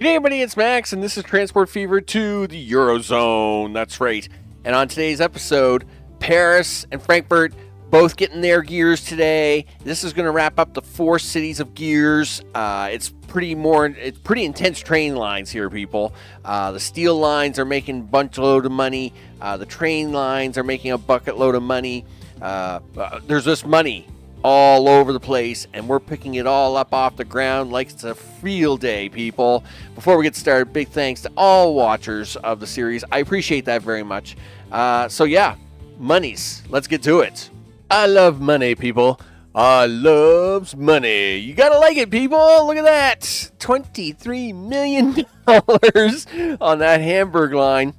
G'day everybody, it's Max, and this is Transport Fever to the Eurozone. That's right. And on today's episode, Paris and Frankfurt both getting their gears today. This is going to wrap up the 4 cities of gears. It's pretty intense train lines here, people. The steel lines are making a bunch load of money. The train lines are making a bucket load of money. There's just money all over the place, and we're picking it all up off the ground like it's a field day, people. Before we get started, big thanks to all watchers of the series. I appreciate that very much. So yeah, monies. Let's get to it. I love money, people. I loves money. You gotta like it, people. Look at that. $23 million on that Hamburg line.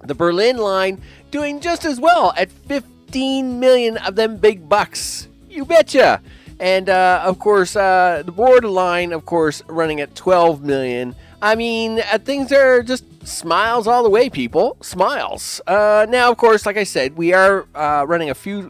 The Berlin line doing just as well at 15 million of them big bucks. You betcha. And, of course, the borderline, of course, running at 12 million. I mean, things are just smiles all the way, people. Smiles. Now, of course, like I said, we are running a few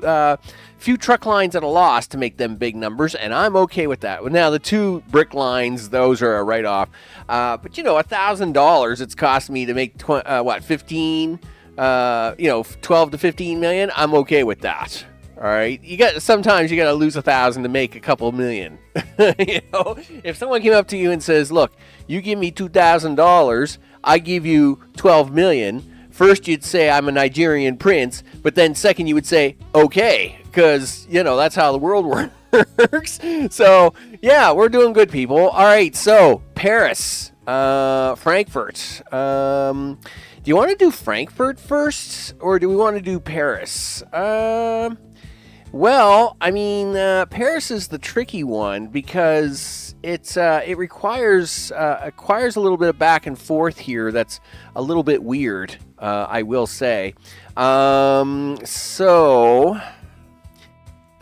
truck lines at a loss to make them big numbers, and I'm okay with that. Now, the 2 brick lines, those are a write-off. But, you know, $1,000 it's cost me to make, 15, 12 to 15 million. I'm okay with that. All right, sometimes you got to lose 1,000 to make a couple million. You know, if someone came up to you and says, "Look, you give me $2,000, I give you 12 million." First, you'd say I'm a Nigerian prince, but then second, you would say, "Okay," because you know that's how the world works. So yeah, we're doing good, people. All right, so Paris, Frankfurt. Do you want to do Frankfurt first, or do we want to do Paris? Well, I mean, Paris is the tricky one because it requires a little bit of back and forth here. That's a little bit weird, I will say. So,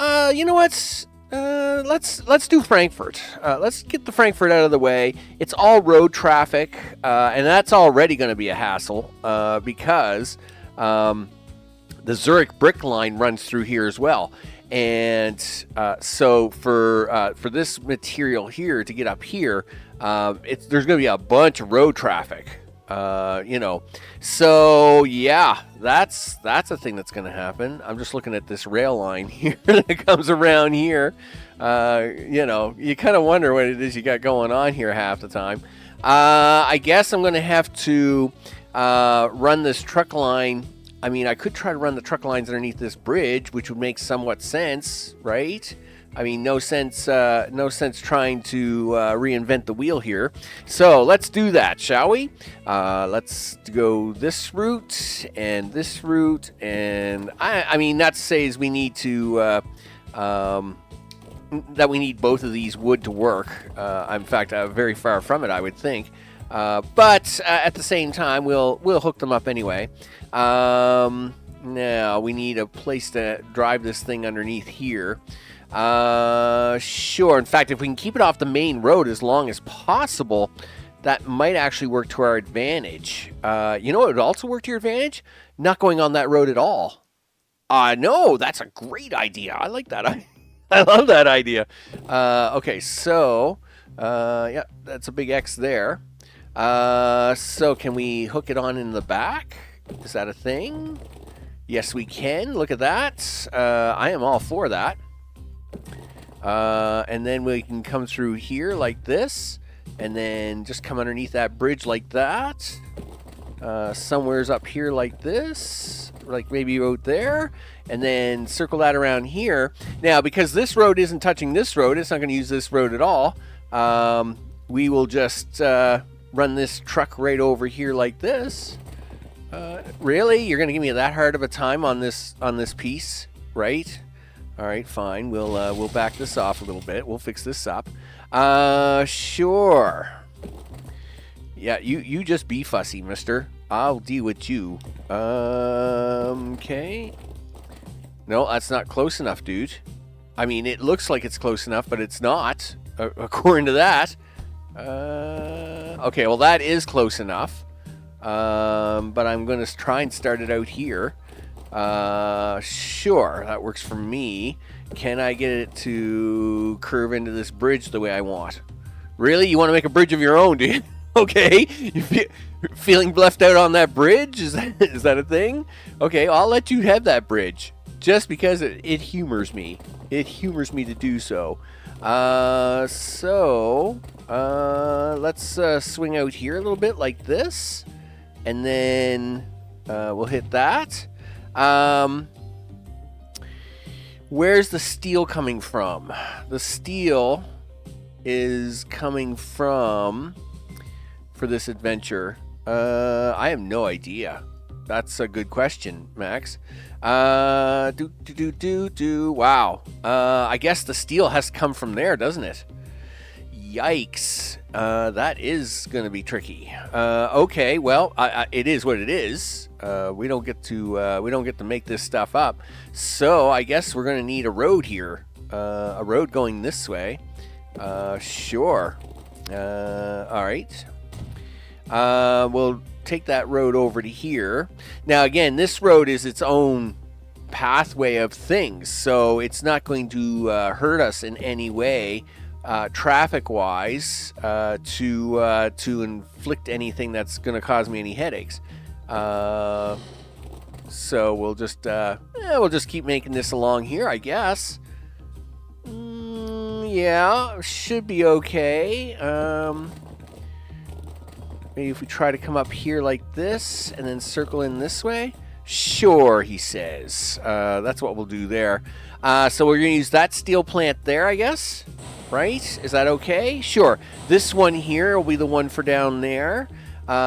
you know what? Let's do Frankfurt. Let's get the Frankfurt out of the way. It's all road traffic, and that's already going to be a hassle because the Zurich brick line runs through here as well. And so for this material here to get up here, there's going to be a bunch of road traffic. So yeah, that's a thing that's going to happen. I'm just looking at this rail line here that comes around here. You kind of wonder what it is you got going on here half the time. I guess I'm going to have to run this truck line. I mean, I could try to run the truck lines underneath this bridge, which would make somewhat sense, right? I mean, no sense trying to reinvent the wheel here. So let's do that, shall we? Let's go this route and this route, and I mean, not to say is we need to that we need both of these wood to work. In fact, very far from it, I would think. But at the same time, we'll hook them up anyway. Now we need a place to drive this thing underneath here. Sure. In fact, if we can keep it off the main road as long as possible, that might actually work to our advantage. You know what would also work to your advantage? Not going on that road at all. No, that's a great idea. I like that. I love that idea. Okay, so yeah, that's a big X there. So can we hook it on in the back? Is that a thing? Yes, we can. Look at that. I am all for that. And then we can come through here like this, and then just come underneath that bridge like that. Somewhere's up here like this, like maybe out there, and then circle that around here. Now, because this road isn't touching this road, it's not going to use this road at all. We will just run this truck right over here like this. Really? You're going to give me that hard of a time on this piece, right? All right, fine. We'll back this off a little bit. We'll fix this up. Sure. Yeah, you just be fussy, mister. I'll deal with you. Okay. No, that's not close enough, dude. I mean, it looks like it's close enough, but it's not, according to that. Okay, well, that is close enough. But I'm going to try and start it out here. Sure, that works for me. Can I get it to curve into this bridge the way I want? Really? You want to make a bridge of your own, do you? Okay, feeling left out on that bridge? Is that a thing? Okay, I'll let you have that bridge, just because it humors me. It humors me to do so. Let's swing out here a little bit like this, and then we'll hit that. Where's the steel coming from? The steel is coming from, for this adventure, I have no idea. That's a good question, Max. Wow. I guess the steel has to come from there, doesn't it? Yikes. That is going to be tricky. Okay, well, it is what it is. We don't get to make this stuff up. So I guess we're going to need a road here. A road going this way. Sure. All right. We'll take that road over to here. Now, again, this road is its own pathway of things, so it's not going to hurt us in any way, traffic-wise, to inflict anything that's going to cause me any headaches. So we'll just keep making this along here, I guess. Yeah, should be okay. Maybe if we try to come up here like this and then circle in this way. Sure, he says. That's what we'll do there. So we're going to use that steel plant there, I guess. Right? Is that okay? Sure. This one here will be the one for down there,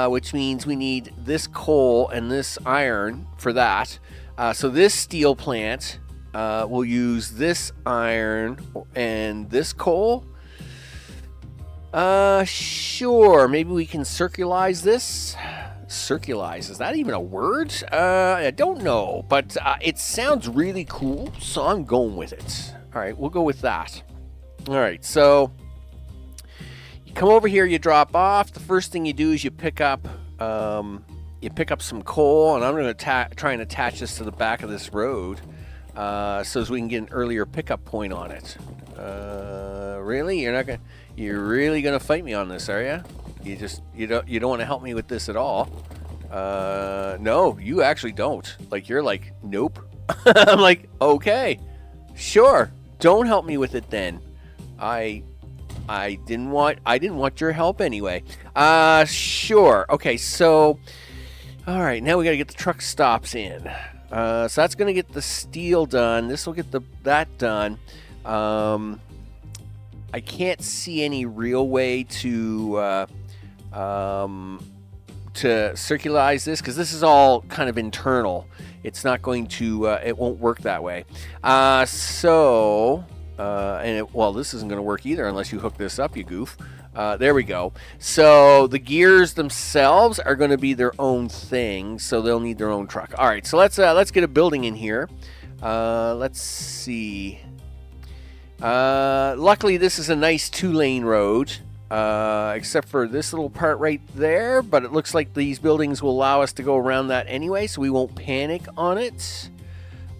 which means we need this coal and this iron for that. So this steel plant will use this iron and this coal. Sure. Maybe we can circularize this. Circularize, is that even a word? I don't know, but it sounds really cool, so I'm going with it. All right, we'll go with that. All right, so you come over here, you drop off. The first thing you do is you pick up some coal, and I'm going to try and attach this to the back of this road, so as we can get an earlier pickup point on it. Really? You're really gonna fight me on this, are you? You don't want to help me with this at all. No, you actually don't. Like, you're like, nope. I'm like, okay, sure. Don't help me with it then. I didn't want your help anyway. Sure. Okay, so all right, now we got to get the truck stops in. So that's going to get the steel done. This will get that done. I can't see any real way to circularize this, because this is all kind of internal. It's not going to, it won't work that way. Well, this isn't going to work either unless you hook this up, you goof. There we go. So the gears themselves are going to be their own thing, so they'll need their own truck. All right, so let's get a building in here. Let's see. Luckily, this is a nice 2-lane road, except for this little part right there, but it looks like these buildings will allow us to go around that anyway, so we won't panic on it.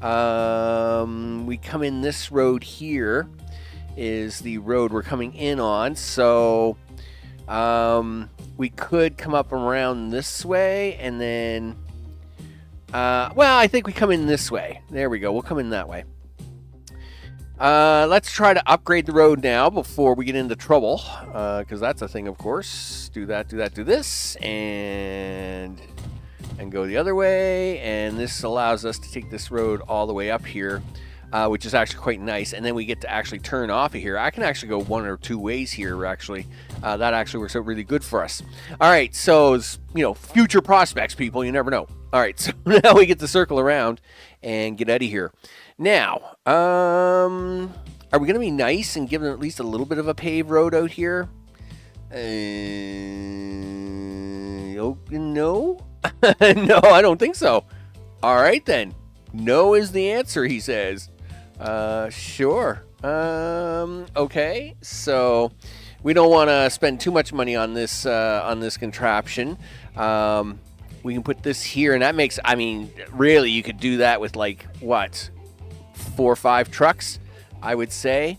We come in this road here is the road we're coming in on, so we could come up around this way, and then I think we come in this way. There we go, we'll come in that way. Let's try to upgrade the road now before we get into trouble, because that's a thing, of course. Do this, and go the other way, and this allows us to take this road all the way up here, which is actually quite nice, and then we get to actually turn off of here. I can actually go one or two ways here, actually. That actually works out really good for us. All right, so, future prospects, people, you never know. All right, so now we get to circle around and get out of here. Now, are we going to be nice and give them at least a little bit of a paved road out here? No? No, I don't think so. All right, then. No is the answer, he says. Sure. Okay, so we don't want to spend too much money on this contraption. We can put this here, and that makes, really, you could do that with, 4 or 5 trucks, I would say.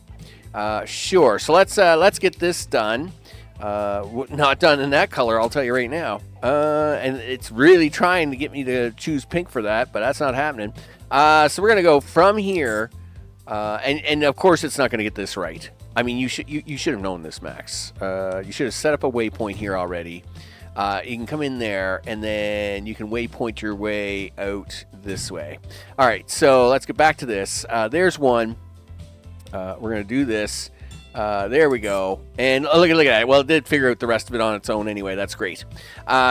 Sure. So let's get this done. Not done in that color, I'll tell you right now. And it's really trying to get me to choose pink for that, but that's not happening. So we're going to go from here. And of course, it's not going to get this right. I mean, you should have known this, Max. You should have set up a waypoint here already. You can come in there, and then you can waypoint your way out this way. All right, so let's get back to this. There's one. We're going to do this. There we go. And look at that. Well, it did figure out the rest of it on its own anyway. That's great.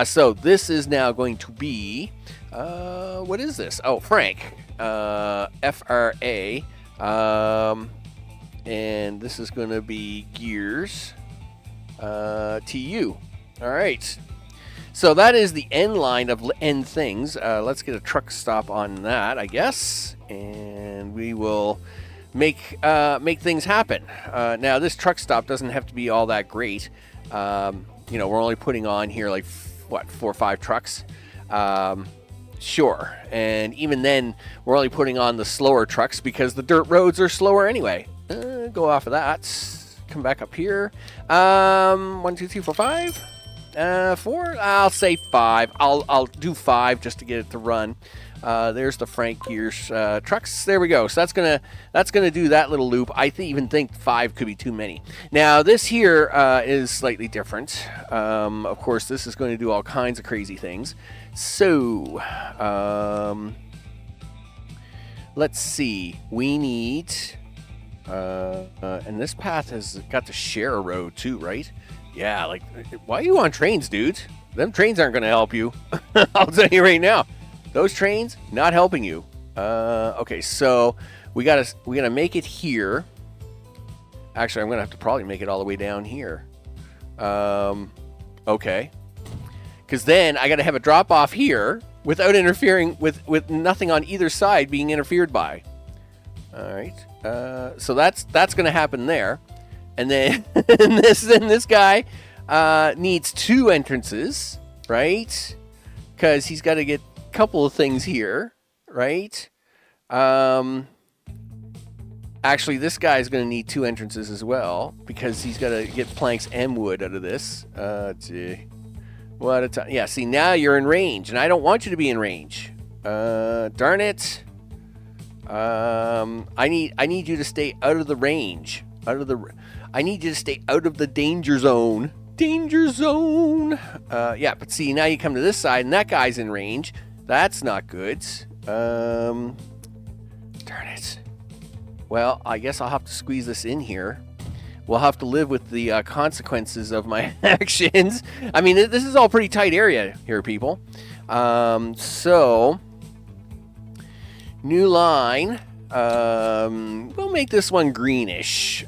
So this is now going to be... what is this? Oh, Frank. F-R-A. And this is going to be gears. T-U. All right. So that is the end line of end things. Let's get a truck stop on that, I guess. And we will make things happen. Now, this truck stop doesn't have to be all that great. We're only putting on here like, 4 or 5 trucks. Sure. And even then, we're only putting on the slower trucks because the dirt roads are slower anyway. Go off of that. Come back up here. 1, 2, 3, 4, 5. 4. I'll say 5. I'll do 5 just to get it to run. There's the Frank Gears trucks. There we go. So that's gonna do that little loop. I even think 5 could be too many. Now this here is slightly different. Of course, this is going to do all kinds of crazy things. So let's see. We need and this path has got to share a road too, right? Yeah. Like, why are you on trains, dude? Them trains aren't going to help you. I'll tell you right now. Those trains, not helping you. Okay, so we gotta make it here. Actually, I'm gonna have to probably make it all the way down here. Okay. Because then I gotta have a drop off here without interfering with nothing on either side being interfered by. All right. So that's gonna happen there, and then this guy needs 2 entrances, right? Because he's got to get couple of things here, right? Actually, this guy's going to need 2 entrances as well because he's got to get planks and wood out of this. Gee. What a time. Yeah, see, now you're in range, and I don't want you to be in range. Darn it. I need you to stay out of the range. I need you to stay out of the danger zone. Danger zone. Yeah, but see, now you come to this side, and that guy's in range. That's not good. Darn it. Well, I guess I'll have to squeeze this in here. We'll have to live with the consequences of my actions. I mean, this is all pretty tight area here, people. So, new line. We'll make this one greenish,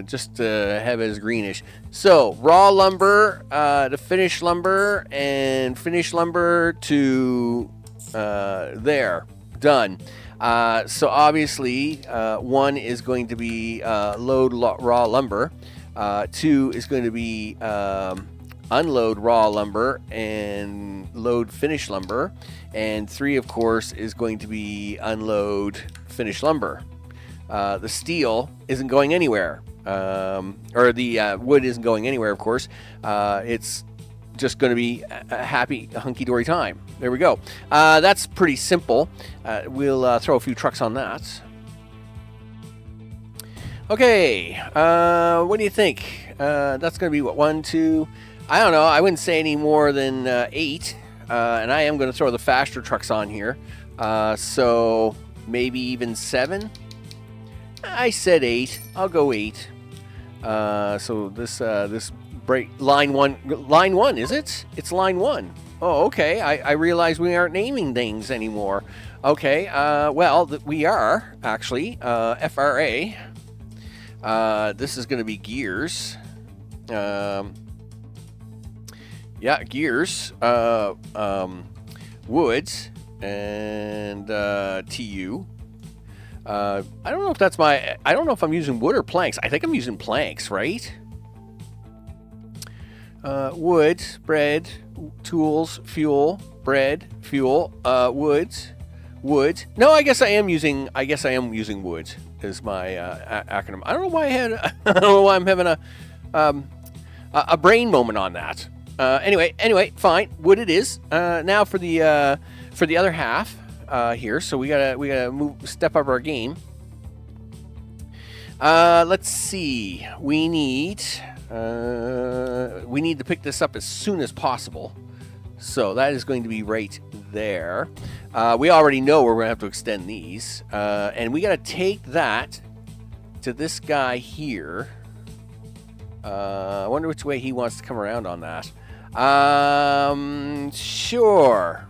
just to have it as greenish. So, raw lumber to finished lumber, and finished lumber to there. Done. So obviously, 1 is going to be load raw lumber. 2 is going to be unload raw lumber and load finished lumber. And 3, of course, is going to be unload finished lumber. The steel isn't going anywhere. Or the wood isn't going anywhere, of course. It's just going to be a happy, hunky-dory time. There we go. That's pretty simple. We'll throw a few trucks on that. Okay, what do you think? That's going to be, what, 1, 2... I don't know. I wouldn't say any more than 8. And I am going to throw the faster trucks on here. So maybe even 7? I said 8. I'll go 8. So this break line 1, is it? It's line 1. Oh, okay. I realize we aren't naming things anymore. Okay. Well, we are actually FRA. This is going to be gears. Yeah, gears. Woods and TU. I don't know if that's I don't know if I'm using wood or planks. I think I'm using planks, right? Wood, bread, tools, fuel, bread, fuel, wood. No, I guess I am using wood as my acronym. I don't know why I don't know why I'm having a brain moment on that. Anyway, fine. Wood it is. Now for the other half here. So we gotta step up our game. Let's see. We need to pick this up as soon as possible. So that is going to be right there. We already know we're going to have to extend these. And we got to take that to this guy here. I wonder which way he wants to come around on that. Sure.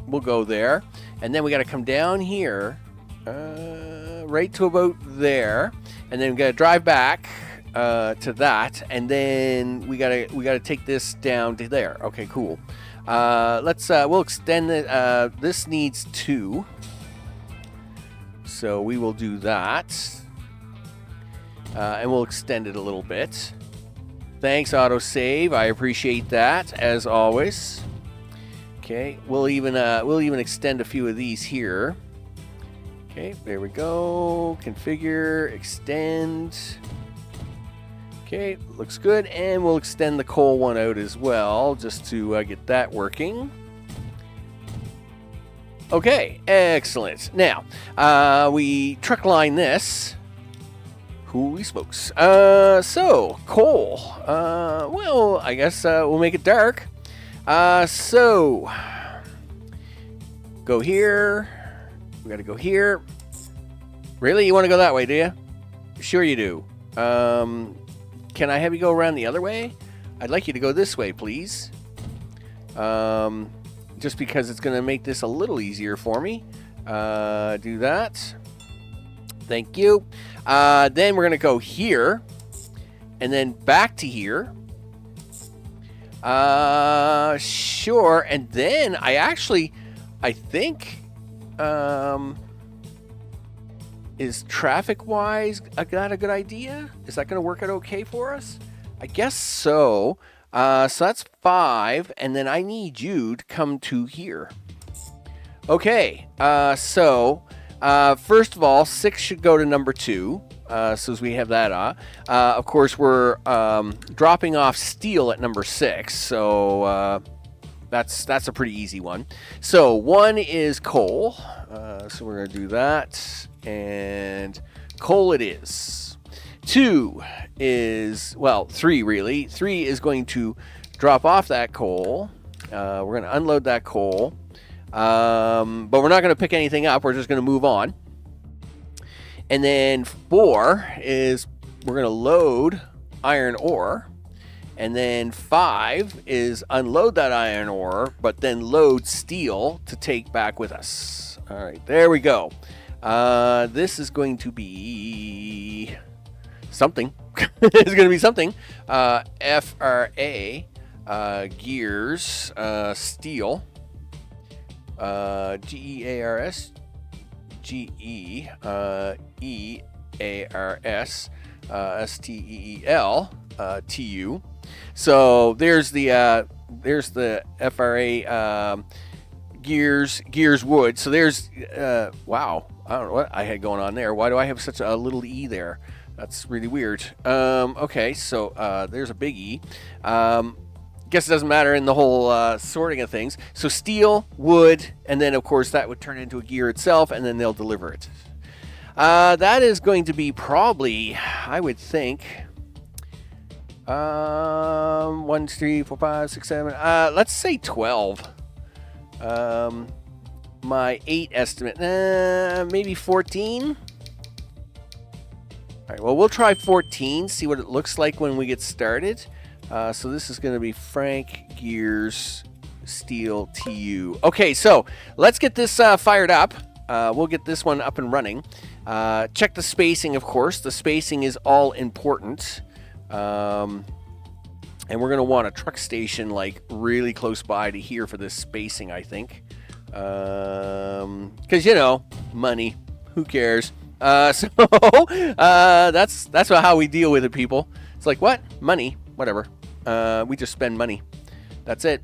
We'll go there. And then we got to come down here. Right to about there. And then we got to drive back to that. And then we gotta take this down to there. Okay, cool. We'll extend it. This needs 2. So we will do that. And we'll extend it a little bit. Thanks, autosave. I appreciate that, as always. Okay, we'll even extend a few of these here. Okay, there we go. Configure, extend. Okay, looks good. And we'll extend the coal one out as well, just to get that working. Okay, excellent. Now, we truck line this. Holy smokes. So, coal. Well, I guess we'll make it dark. So, go here. We gotta go here. Really? You want to go that way, do you? Sure you do. Can I have you go around the other way? I'd like you to go this way, please. Just because it's going to make this a little easier for me. Do that. Thank you. Then we're going to go here. And then back to here. Sure. And then I think... is traffic-wise not a good idea? Is that going to work out okay for us? I guess so. So that's 5, and then I need you to come to here. Okay, so first of all, 6 should go to number 2, so as we have that on. Of course, we're dropping off steel at number 6, so that's a pretty easy one. So 1 is coal, so we're going to do that. And coal it is. 2 is, well, 3 really. 3 is going to drop off that coal. We're going to unload that coal. But we're not going to pick anything up. We're just going to move on. And then 4 is we're going to load iron ore. And then 5 is unload that iron ore, but then load steel to take back with us. All right, there we go. This is going to be something. It's going to be something. FRA, gears, steel, GEARS, GEARS, STEEL, TU. So there's the FRA, gears wood. So there's, wow. I don't know what I had going on there. Why do I have such a little E there? That's really weird. Okay, so there's a big E. Guess it doesn't matter in the whole sorting of things. So steel, wood, and then, of course, that would turn into a gear itself, and then they'll deliver it. That is going to be probably, I would think, 1, 2, 3, 4, 5, 6, 7. Let's say 12. My 8 estimate, maybe 14. All right, well, we'll try 14, see what it looks like when we get started. So this is going to be Frank, gears, steel, TU. Okay, so let's get this fired up. We'll get this one up and running. Check the spacing, of course. The spacing is all important. And we're going to want a truck station like really close by to here for this spacing, I think. Because, you know, money. Who cares? That's how we deal with it, people. It's like, what? Money. Whatever. We just spend money. That's it.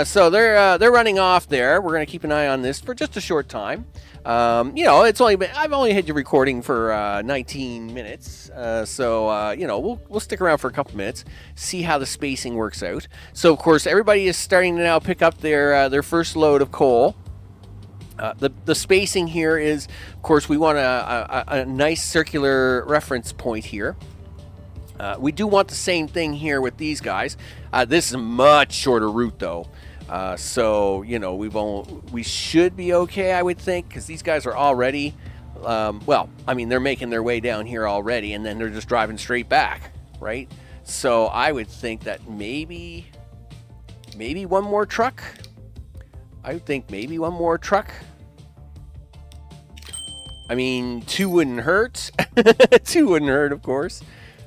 So they're running off there. We're gonna keep an eye on this for just a short time. It's only been, I've only had you recording for 19 minutes. We'll stick around for a couple minutes, see how the spacing works out. So of course everybody is starting to now pick up their first load of coal. The spacing here is, of course, we want a nice circular reference point here. We do want the same thing here with these guys. This is a much shorter route, though. We should be okay, I would think, because these guys are already, they're making their way down here already, and then they're just driving straight back, right? So I would think that maybe one more truck. I would think maybe one more truck. I mean, 2 wouldn't hurt. 2 wouldn't hurt, of course.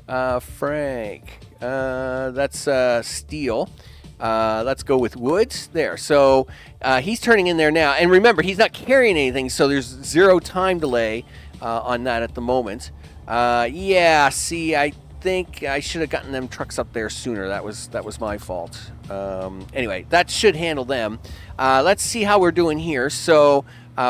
Frank. That's steel. Let's go with wood. There. So he's turning in there now. And remember, he's not carrying anything, so there's 0 time delay on that at the moment. I think I should have gotten them trucks up there sooner. That was my fault. Anyway, that should handle them. Let's see how we're doing here. So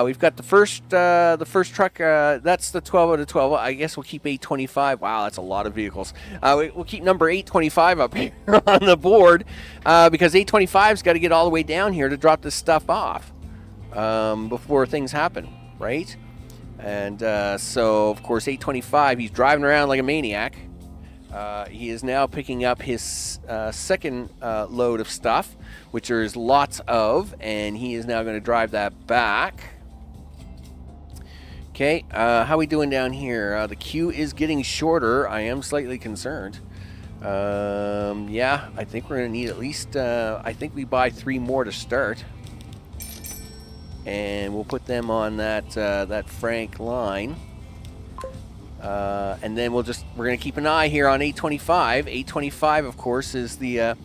we've got the first truck. That's the 12 out of 12. I guess we'll keep 825. Wow, that's a lot of vehicles. We'll keep number 825 up here on the board because 825's got to get all the way down here to drop this stuff off before things happen, right? And so, of course, 825, he's driving around like a maniac. He is now picking up his second load of stuff, which there's lots of, and he is now going to drive that back. Okay, how are we doing down here? The queue is getting shorter. I am slightly concerned. I think we're going to need at least, I think we buy 3 more to start. And we'll put them on that Frank line. And then we're going to keep an eye here on 825. 825, of course, is the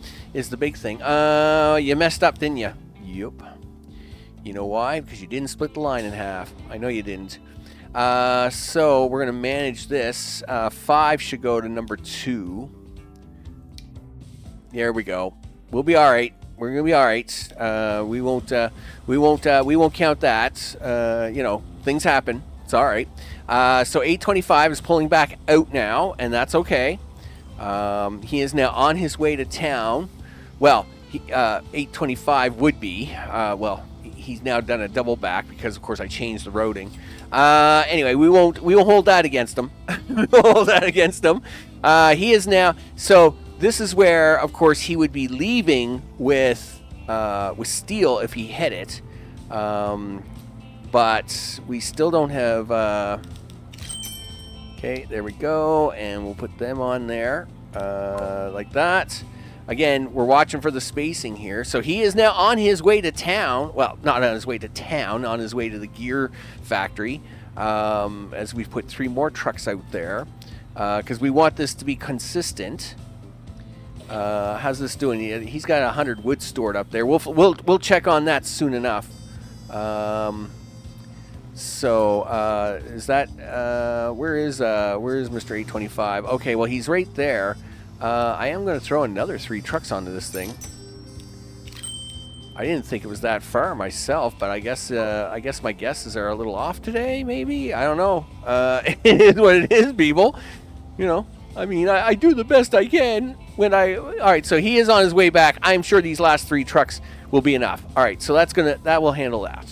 big thing. You messed up, didn't you? Yup. You know why? Because you didn't split the line in half. I know you didn't. So we're going to manage this. 5 should go to number 2. There we go. We'll be all right. We're going to be all right. We won't count that. Things happen. It's all right. So 825 is pulling back out now, and that's okay. He is now on his way to town. Well, 825 would be. He's now done a double back because, of course, I changed the roading. Anyway, we won't hold that against him. We won't hold that against him. He is now. So this is where, of course, he would be leaving with steel if he hit it. But we still don't have... Okay, there we go, and we'll put them on there, like that. Again, we're watching for the spacing here. So he is now on his way to town. Well, not on his way to town, on his way to the gear factory, as we've put 3 more trucks out there, because we want this to be consistent. How's this doing? He's got 100 wood stored up there. We'll check on that soon enough. Is that where is Mr. 825? Okay, well, he's right there. I am going to throw another 3 trucks onto this thing. I didn't think it was that far myself, but I guess my guesses are a little off today. Maybe, I don't know. It is what it is, people. I mean, I do the best I can when I. All right, so he is on his way back. I'm sure these last 3 trucks will be enough. All right, so that will handle that.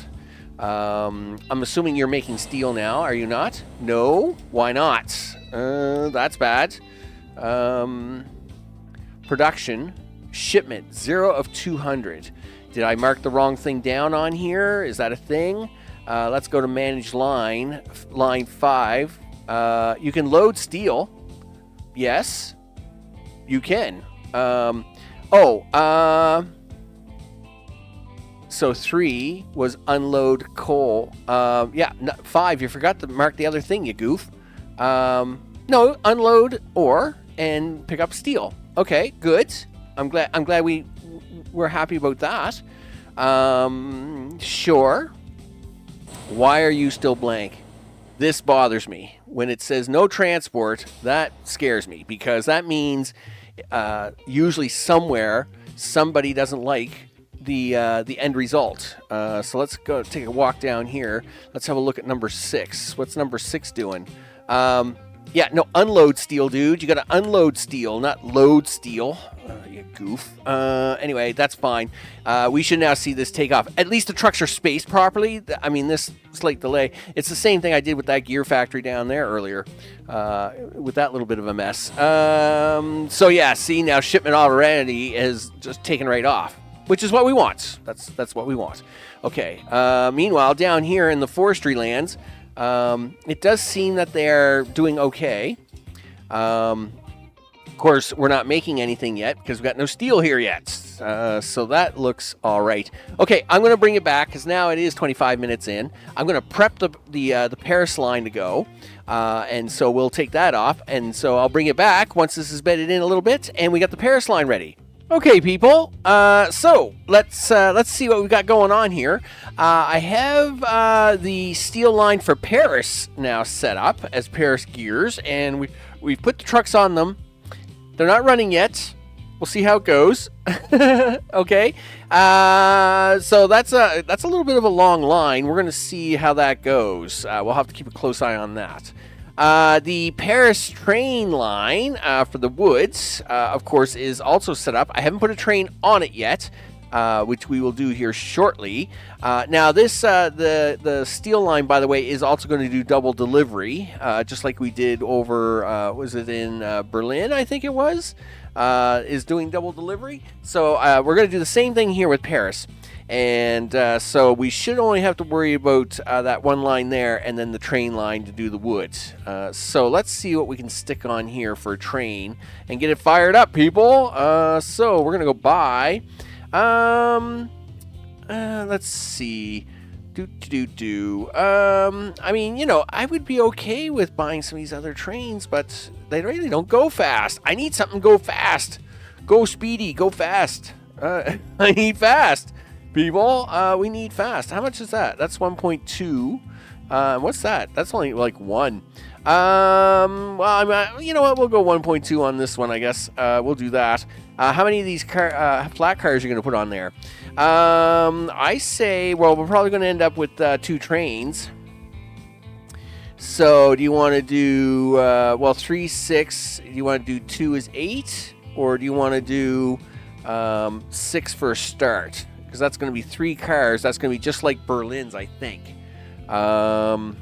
I'm assuming you're making steel now, are you not? No? Why not? That's bad. Production, shipment, 0 of 200. Did I mark the wrong thing down on here? Is that a thing? Let's go to manage line 5. You can load steel. Yes, you can. So 3 was unload coal. 5, you forgot to mark the other thing, you goof. No, unload ore and pick up steel. Okay, good. I'm glad we're happy about that. Sure. Why are you still blank? This bothers me. When it says no transport, that scares me because that means usually somewhere somebody doesn't like the end result. So let's go take a walk down here. Let's have a look at number 6. What's number 6 doing? Yeah, no, unload steel, dude. You got to unload steel, not load steel. You goof. Anyway, that's fine. We should now see this take off. At least the trucks are spaced properly. I mean, this slight delay. It's the same thing I did with that gear factory down there earlier, with that little bit of a mess. So yeah, see, now shipment already is just taken right off, which is what we want. That's what we want. Okay. Meanwhile, down here in the forestry lands, it does seem that they're doing okay. Of course, we're not making anything yet because we've got no steel here yet. So that looks all right. Okay, I'm going to bring it back because now it is 25 minutes in. I'm going to prep the Paris line to go. And so we'll take that off. And so I'll bring it back once this is bedded in a little bit and we got the Paris line ready. Okay, people. So let's see what we've got going on here. I have the steel line for Paris now set up as Paris gears, and we've put the trucks on them. They're not running yet. We'll see how it goes. Okay. So that's a little bit of a long line. We're going to see how that goes. We'll have to keep a close eye on that. The Paris train line for the woods, of course, is also set up. I haven't put a train on it yet, which we will do here shortly. Now, this the steel line, by the way, is also going to do double delivery, just like we did over, was it in Berlin, I think it was, is doing double delivery. So we're going to do the same thing here with Paris. And so we should only have to worry about that one line there and then the train line to do the wood. So let's see what we can stick on here for a train and get it fired up, people. So we're going to go buy. Let's see. I mean, you know, I would be okay with buying some of these other trains, but they really don't go fast. I need something to go fast. Go speedy, go fast. I need fast. People, we need fast. How much is that? That's 1.2. What's that? That's only like 1. Well, you know what? We'll go 1.2 on this one, I guess. We'll do that. How many of these flat cars are you going to put on there? I say, well, we're probably going to end up with 2 trains. So do you want to do, 3, 6? Do you want to do 2 is 8? Or do you want to do 6 for a start? Because that's going to be 3 cars. That's going to be just like Berlin's, I think. All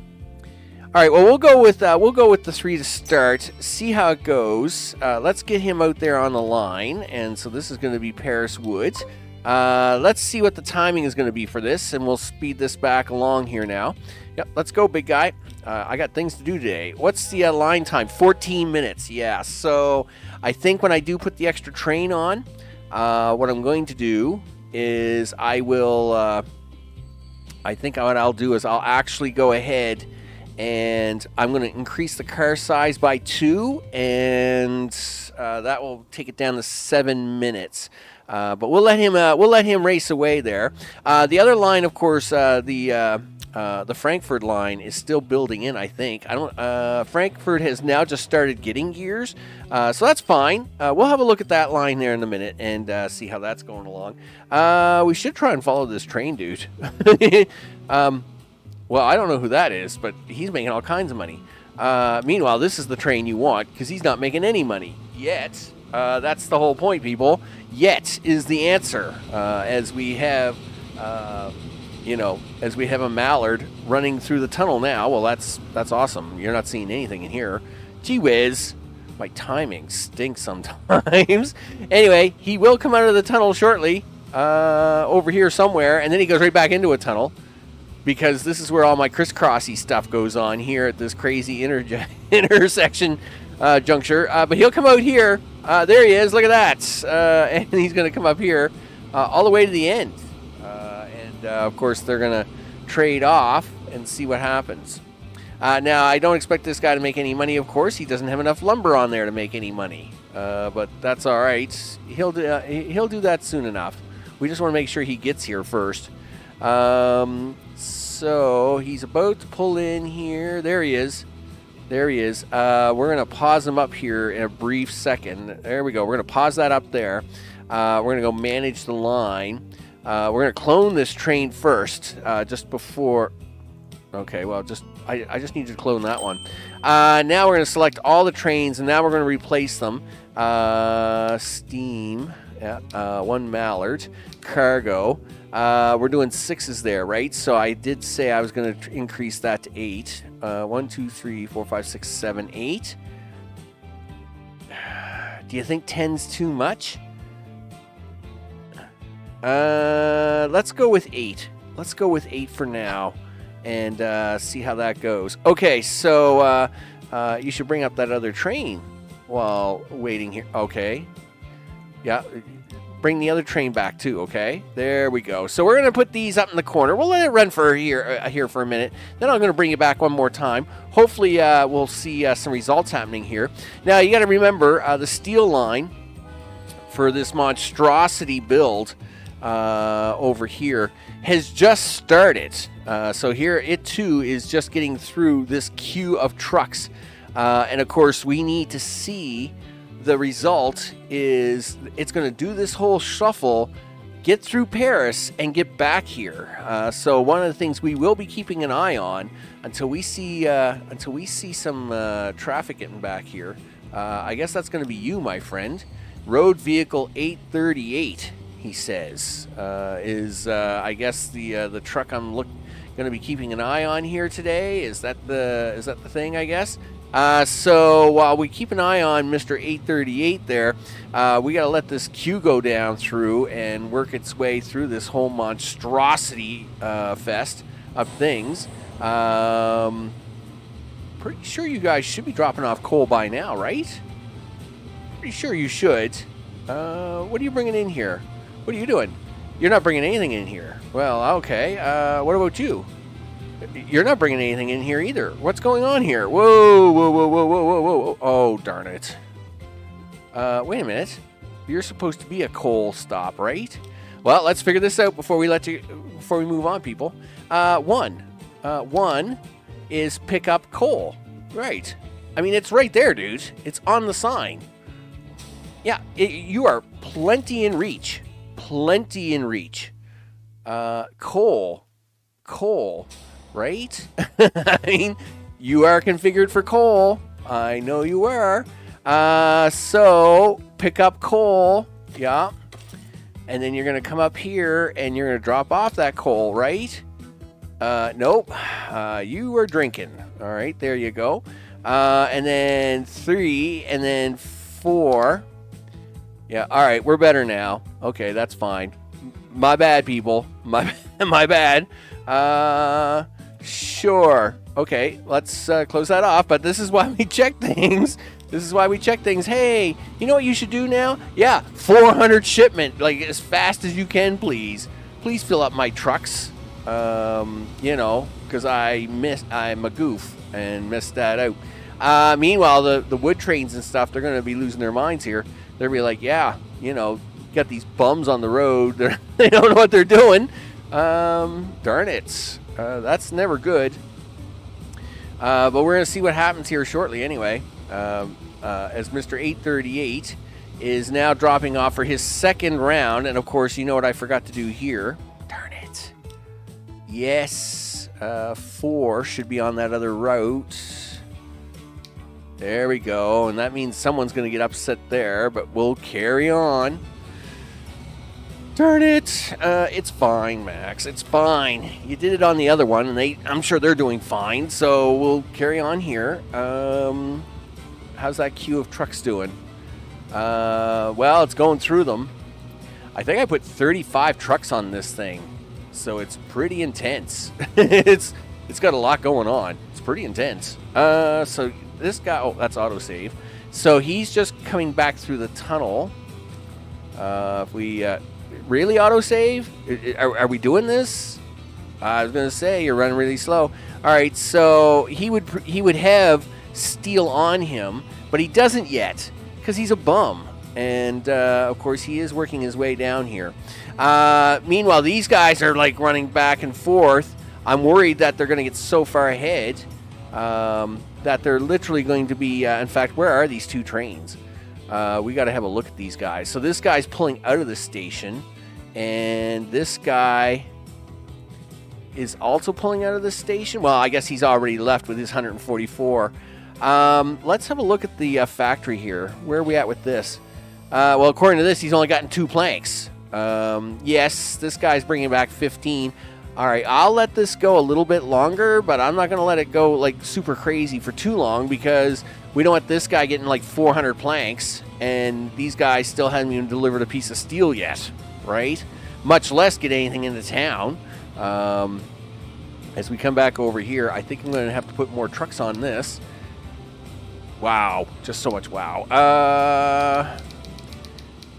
right. Well, we'll go with the 3 to start. See how it goes. Let's get him out there on the line. And so this is going to be Paris Woods. Let's see what the timing is going to be for this, and we'll speed this back along here now. Yep. Let's go, big guy. I got things to do today. What's the line time? 14 minutes. Yeah. So I think when I do put the extra train on, what I'm going to do is I think what I'll do is I'll actually go ahead and I'm going to increase the car size by 2, and that will take it down to 7 minutes. But we'll let him race away there. The other line, of course, the Frankfurt line is still building in, I think. Frankfurt has now just started getting gears, so that's fine. We'll have a look at that line there in a minute and see how that's going along. We should try and follow this train dude. Well, I don't know who that is, but he's making all kinds of money. Meanwhile, this is the train you want because he's not making any money yet. That's the whole point, people. Yet is the answer, as we have a mallard running through the tunnel now. Well, that's awesome. You're not seeing anything in here. Gee whiz. My timing stinks sometimes. Anyway, he will come out of the tunnel shortly, over here somewhere, and then he goes right back into a tunnel, because this is where all my crisscrossy stuff goes on here at this crazy intersection juncture. But he'll come out here. There he is. Look at that. And he's going to come up here all the way to the end. Of course, they're going to trade off and see what happens. Now, I don't expect this guy to make any money, of course. He doesn't have enough lumber on there to make any money. But that's all right. He'll do that soon enough. We just want to make sure he gets here first. So he's about to pull in here. There he is. There he is. We're going to pause him up here in a brief second. There we go. We're going to pause that up there. We're going to go manage the line. We're going to clone this train first, just before... Okay, well, I just need to clone that one. Now we're going to select all the trains, and now we're going to replace them. Steam, yeah, 1 Mallard, cargo. We're doing 6s there, right? So I did say I was going to increase that to 8. 1, 2, 3, 4, 5, 6, 7, 8. Do you think 10's too much? Let's go with 8. Let's go with 8 for now. And see how that goes. Okay, so you should bring up that other train while waiting here. Okay. Yeah, bring the other train back too, okay? There we go. So we're going to put these up in the corner. We'll let it run for here for a minute. Then I'm going to bring you back one more time. Hopefully we'll see some results happening here. Now, you got to remember the steel line for this monstrosity build over here has just started. So here it too is just getting through this queue of trucks. And of course we need to see the result is it's going to do this whole shuffle, get through Paris and get back here. So one of the things we will be keeping an eye on until we see some traffic getting back here. I guess that's going to be you, my friend. Road vehicle 838. He says, is I guess the truck I'm going to be keeping an eye on here today. Is that the thing? I guess. So while we keep an eye on Mr. 838 there, we got to let this queue go down through and work its way through this whole monstrosity fest of things. Pretty sure you guys should be dropping off coal by now, right? Pretty sure you should. What are you bringing in here? What are you doing? You're not bringing anything in here. Well, okay. What about you? You're not bringing anything in here either. What's going on here? Whoa, whoa, whoa, whoa, whoa, whoa, whoa. Oh, darn it. Wait a minute. You're supposed to be a coal stop, right? Well, let's figure this out before we move on, people. One is pick up coal. Right. I mean, it's right there, dude. It's on the sign. Yeah, you are plenty in reach. Plenty in reach. Coal, right? I mean, you are configured for coal. I know you are. So pick up coal. Yeah. And then you're going to come up here and you're going to drop off that coal, right? Nope. You are drinking. All right, there you go. And then 3, and then 4. Yeah, all right, we're better now. Okay, that's fine. My bad, people. My bad. Sure. Okay, let's close that off, but this is why we check things. Hey, you know what you should do now? Yeah, 400 shipment, like as fast as you can, please. Please fill up my trucks. Because I'm a goof and missed that out. Meanwhile, the wood trains and stuff, they're going to be losing their minds here. They'll be like, yeah, got these bums on the road. They don't know what they're doing. Darn it. That's never good. But we're going to see what happens here shortly anyway. As Mr. 838 is now dropping off for his second round. And, of course, you know what I forgot to do here. Darn it. Yes. 4 should be on that other route. There we go, and that means someone's going to get upset there, but we'll carry on. Darn it. It's fine, Max. It's fine. You did it on the other one, and I'm sure they're doing fine, so we'll carry on here. How's that queue of trucks doing? Well, it's going through them. I think I put 35 trucks on this thing, so it's pretty intense. It's got a lot going on. It's pretty intense. So this guy, oh, that's autosave. So he's just coming back through the tunnel. If we really autosave? Are we doing this? I was gonna say you're running really slow. All right, so he would have steel on him, but he doesn't yet because he's a bum. And of course he is working his way down here. Meanwhile, these guys are like running back and forth. I'm worried that they're going to get so far ahead that they're literally going to be... in fact, where are these 2 trains? We got to have a look at these guys. So this guy's pulling out of the station, and this guy is also pulling out of the station. Well, I guess he's already left with his 144. Let's have a look at the factory here. Where are we at with this? Well, according to this, he's only gotten 2 planks. Yes, this guy's bringing back 15. All right, I'll let this go a little bit longer, but I'm not going to let it go like super crazy for too long, because we don't want this guy getting like 400 planks, and these guys still haven't even delivered a piece of steel yet, right? Much less get anything into town. As we come back over here, I think I'm going to have to put more trucks on this. Wow, just so much wow.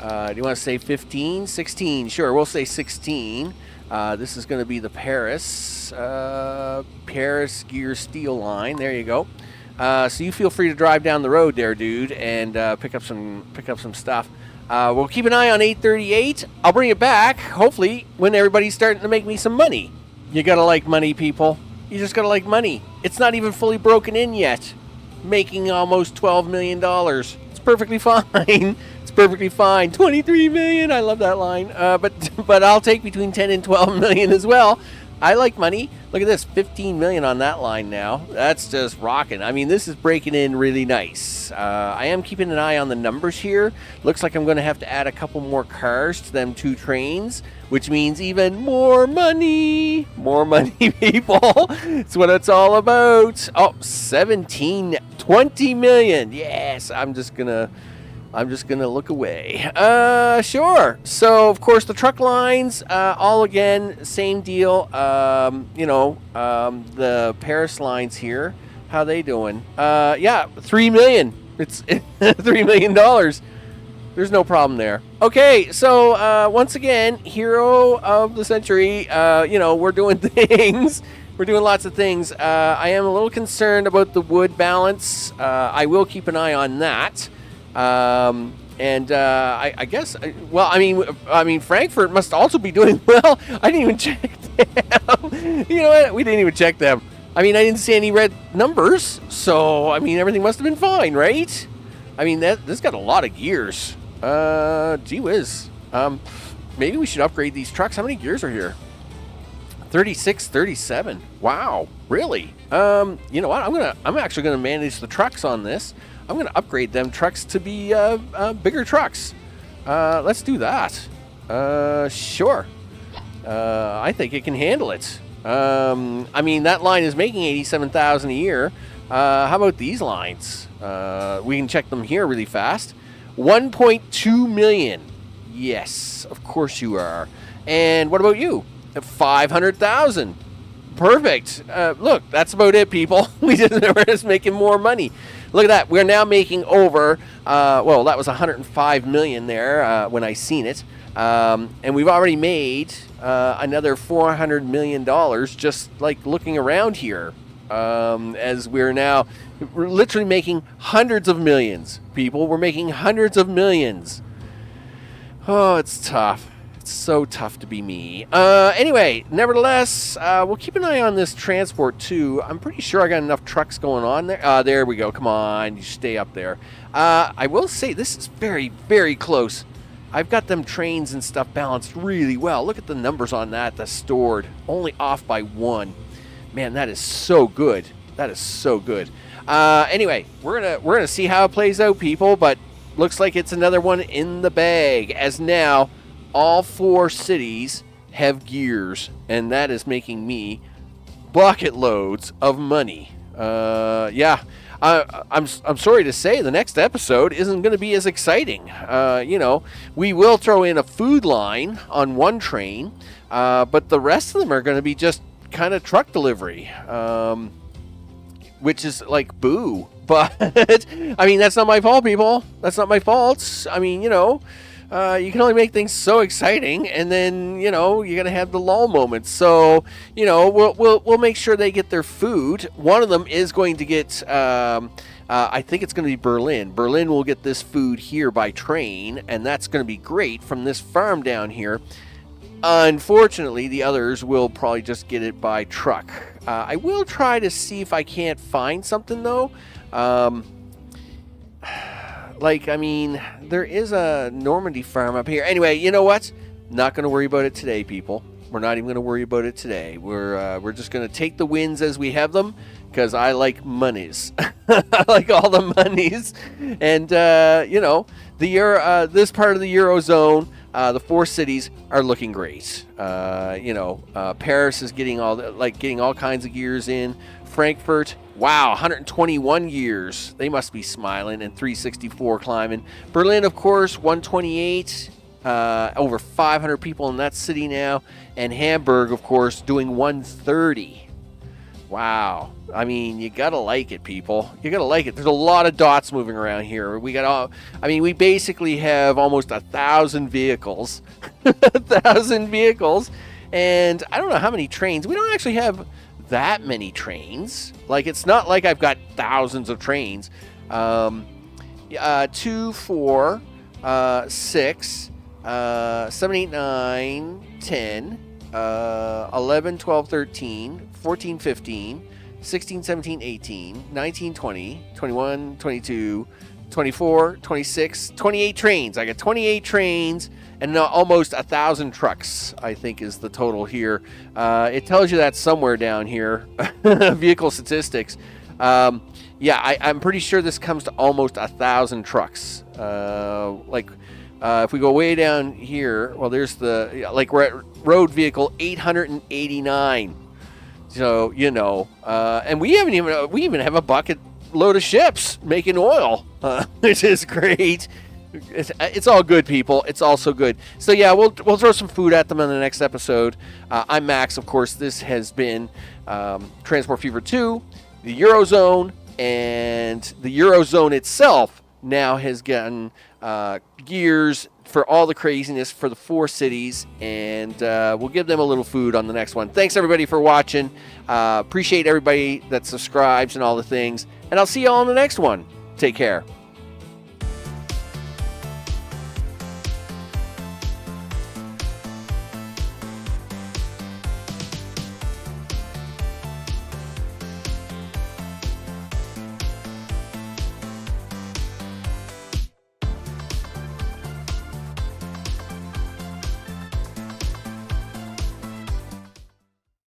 Do you want to say 15? 16? Sure, we'll say 16. This is going to be the Paris gear steel line. There you go. So you feel free to drive down the road there, dude, and pick up some stuff. We'll keep an eye on 838. I'll bring it back, hopefully, when everybody's starting to make me some money. You gotta like money, people. You just gotta like money. It's not even fully broken in yet. Making almost $12 million. It's perfectly fine. It's perfectly fine. 23 million. I love that line. But I'll take between 10 and 12 million as well. I like money. Look at this, 15 million on that line now. That's just rocking. I mean, this is breaking in really nice. I am keeping an eye on the numbers here. Looks like I'm going to have to add a couple more cars to them 2 trains, which means even more money. More money, people. It's what it's all about. Oh, 20 million. Yes, I'm just gonna look away. Sure. So, of course, the truck lines, all again, same deal. The Paris lines here, how they doing? Yeah, 3 million. It's $3 million. There's no problem there. Okay, so once again, hero of the century. We're doing things. We're doing lots of things. I am a little concerned about the wood balance. I will keep an eye on that. I guess, Frankfurt must also be doing well. I didn't even check them. You know what? We didn't even check them. I mean, I didn't see any red numbers, so, I mean, everything must have been fine, right? I mean, this got a lot of gears. Gee whiz. Maybe we should upgrade these trucks. How many gears are here? 36, 37. Wow, really? You know what? I'm actually gonna manage the trucks on this. I'm going to upgrade them trucks to be bigger trucks. Let's do that. Sure. I think it can handle it. I mean, that line is making $87,000 a year. How about these lines? We can check them here really fast. 1.2 million. Yes, of course you are. And what about you? 500,000. Perfect. Look, that's about it, people. We're just making more money. Look at that. We're now making over, that was 105 million there when I seen it. And we've already made another $400 million just like looking around here. As we're literally making hundreds of millions, people. We're making hundreds of millions. Oh, it's tough. So tough to be me. Anyway, nevertheless, we'll keep an eye on this transport too. I'm pretty sure I got enough trucks going on there. There we go. Come on, you stay up there. I will say this is very, very close. I've got them trains and stuff balanced really well. Look at the numbers on that. That's stored. Only off by 1. Man, that is so good. That is so good. Anyway, we're gonna see how it plays out, people. But looks like it's another one in the bag. As now, all 4 cities have gears, and that is making me bucket loads of money. I'm sorry to say the next episode isn't going to be as exciting. We will throw in a food line on one train, but the rest of them are going to be just kind of truck delivery, which is like boo. But I mean, that's not my fault, people. That's not my fault. I mean, you can only make things so exciting, and then you're gonna have the lull moments. So we'll make sure they get their food. One of them is going to get. I think it's going to be Berlin. Berlin will get this food here by train, and that's going to be great from this farm down here. Unfortunately, the others will probably just get it by truck. I will try to see if I can't find something though. Like, I mean, there is a Normandy farm up here. Anyway, you know what? Not going to worry about it today, people. We're not even going to worry about it today. We're just going to take the wins as we have them, because I like monies. I like all the monies. And, this part of the Eurozone, the 4 cities are looking great. Paris is getting all kinds of gears in. Frankfurt, wow, 121 gears. They must be smiling, and 364 climbing. Berlin, of course, 128. Over 500 people in that city now. And Hamburg, of course, doing 130. Wow. I mean, you gotta like it, people. You gotta like it. There's a lot of dots moving around here. We basically have almost 1,000 vehicles. 1,000 vehicles. And I don't know how many trains. We don't actually have that many trains. Like, it's not like I've got thousands of trains. 2, 4, 6, 7, 8, 9, 10, 11, 12, 13, 14, 15, 16, 17, 18, 19, 20, 21, 22, 24, 26, 28 trains. I got 28 trains and almost 1,000 trucks, I think, is the total here. It tells you that somewhere down here. Vehicle statistics. I'm pretty sure this comes to almost 1,000 trucks. If we go way down here, well, there's we're at road vehicle 889. So, and we even have a bucket load of ships making oil, which is great. It's all good, people. It's also good. So, yeah, we'll throw some food at them in the next episode. I'm Max, of course. This has been Transport Fever 2, the Eurozone, and the Eurozone itself now has gotten gears for all the craziness for the 4 cities, and we'll give them a little food on the next one. Thanks, everybody, for watching. Appreciate everybody that subscribes and all the things, and I'll see you all on the next one. Take care.